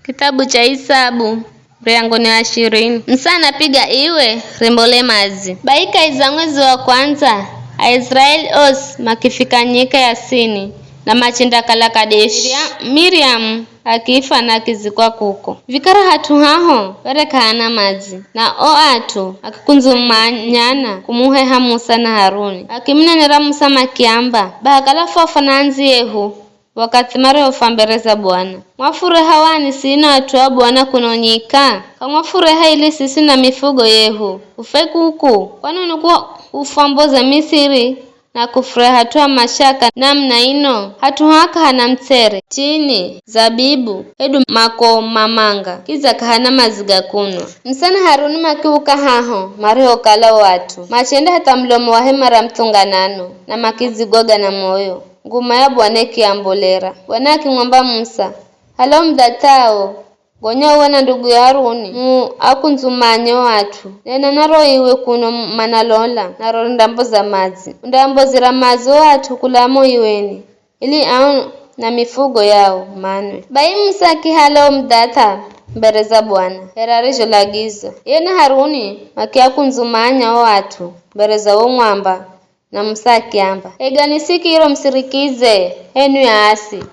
Kitabu cha Hesabu mlango ni wa 20. Msana piga iwe rembole mazi. Baika iza mwezi wa kwanza Aisraeli os makifikanyika Yasini na machinda kala Kadeshi. Miriam akifa na kizikwa kuko. Vikara hatu haho werekaana mazi na o atu akikunzumanyana kumuheha Musa na Haruni. Akimnenera Musa makiamba bahakala fofa nanzi yehu wakati mare ofambereza Bwana. Mwafureha wani sina watu wa Bwana kunonyika. Kamwafureha ili sisi na mifugo yehu. Ufeku huku. Kwani unukuwa ufamboza Misiri na kufureha tuwa mashaka namna ino. Hatu haka hana mtere. Chini, zabibu, edu mako mamanga. Kiza kahana maziga kunwa. Msana Haruni makiuka haho. Mare okala watu. Machenda hata mlomo wahe mara mtunganano. Na makizigoga na moyo. Nguma ya Bwana kiambolera. Bwana akimwamba Musa, "Halo mdatao, gonya uwe na ndugu ya Haruni, akunzumanye watu. Nena naro iwe kuno manalola, naro ndambo za mazi. Ndambo zira mazi watu kulamo iweni, ili au na mifugo yao manwe." Bai Musa halo mdata mbere za Bwana. Herarijo lagizo. Yena Haruni makia kunzumanya watu mbere za mwamba. Na Musa akiamba, "Eganisiki hilo msirikize, henu ya asi.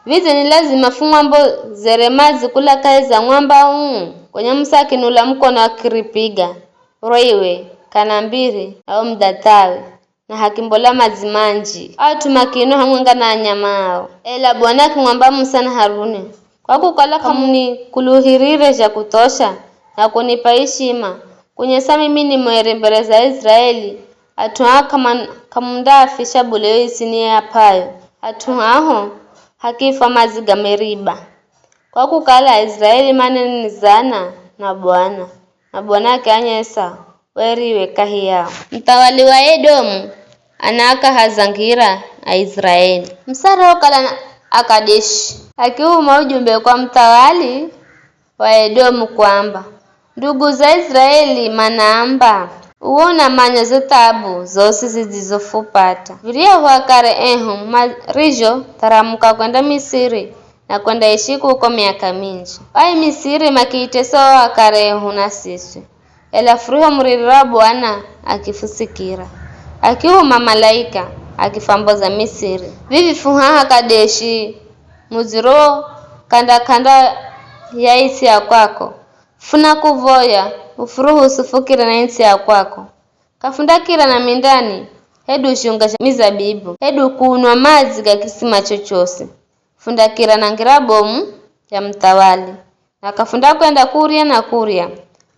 Vize ni lazima fumambo zeremazi kula kaeza mwamba Kwenye Musa akinula mkono akiripiga. Roiwe, kanambiri, au mdatawe. Na hakimbola mazimanji. Au tumakino hamwenga na anyamao. Ela Bwana akimwamba Musa na Haruni. Kwa kukala kamuni kuluhirire ja kutosha. Na kunipa heshima. Kunyesa mimi ni mwere mbele za Israeli. Atuha kamunda afisha buleo isini ya payo. Atuhaho hakifa maziga Meriba. Kwa kukala Israeli maneni zana na Bwana. Na Bwana akanyesa weriwe kahiyao. Mtawali wa Edomu anaka hazangira a Israeli. Msara okala na Akadeshi. Akiuma ujumbe kwa mtawali wa Edomu kwamba, "Ndugu za Israeli manaamba uona manya zetabu zosi zizofupata. Viria huakare marijo taramuka kwenda Misiri na kwenda ishiku huko miaka mingi. Pai Misiri makiiteso wakare na sisi. Ela furiho muririra Bwana akifusikira. Akiuma malaika akifamboza Misiri. Vivi fuhaha Kadeshi muziro kanda ya isi ya kwako. Funa kuvoya ufuruhu sufukira na insi ya kwako. Kafundakira na mindani, hedu shunga mizabibu, hedu kuunwa mazi ga kisima chochose. Fundakira na ngirabomu ya mtawali. Na kafunda kwenda kuria na kuria,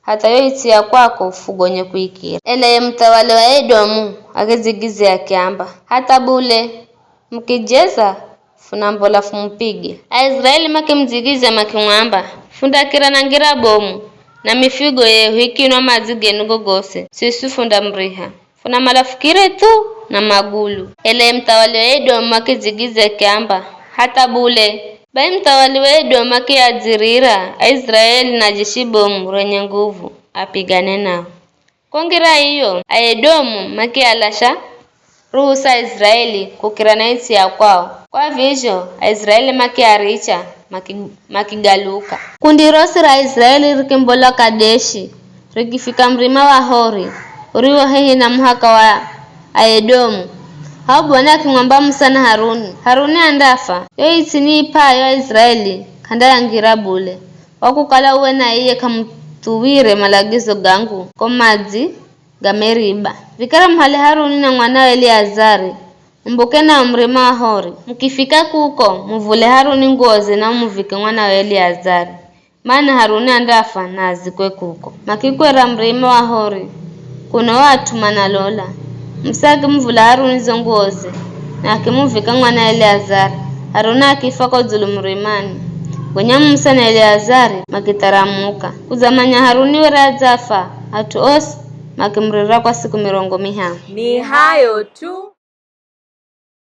hata yo insi ya kwako ufugonye kuikira. Ele mtawali wa Edomu, akezigize ya kiamba. Hata bule, mkijeza, funambola fumpige. Aisraeli makimzigize makimwamba, fundakira na ngirabomu. Na mifigo yehu ikinwa mazi genu gogose. Sisi funda mriha. Funa malafukire tu na magulu. Ele mtawali wa Edomu akizigize kiamba. Hata bule. Bai mtawali wa Edomu akiazirira. Israeli na jeshibomu renye nguvu. Apigane nao. Kongira hiyo. Edomu makialasha ruhusa Israeli kukira na insi ya kwao. Kwa vizho, Israeli makiaricha. Makigaluka. Kundi rosi la Israeli rikimbola Kadeshi. Rikifika mrima wa Hori. Uriwa hehi na muhaka wa Edomu. Hao Bwana akimwamba Musa na Haruni. Haruni andafa. Yo itini ipa yo Israeli. Kanda ya ngirabule. Wakukala uwe na iye kamtuwire malagizo gangu. Komazi ga Meriba. Vikara mhali Haruni na mwanawe Eleazari. Mbuke na mrima wa Hori. Mkifika kuko, mvule Haruni ngoze na mvike mwana wa Eleazari. Maana Haruni andafa na azikwe kuko. Makikwera mrima wa Hori. Kuna watu manalola. Msaki mvula Haruni zongoze. Na akimuvika mwana wa Eleazari. Haruni akifa kwa zulu mrimani. Gonya Musa na Eleazari makitaramuka. Kuzamanya Haruni wera zafa. Hatu osi makimrira kwa siku 50. Ni hayo tu.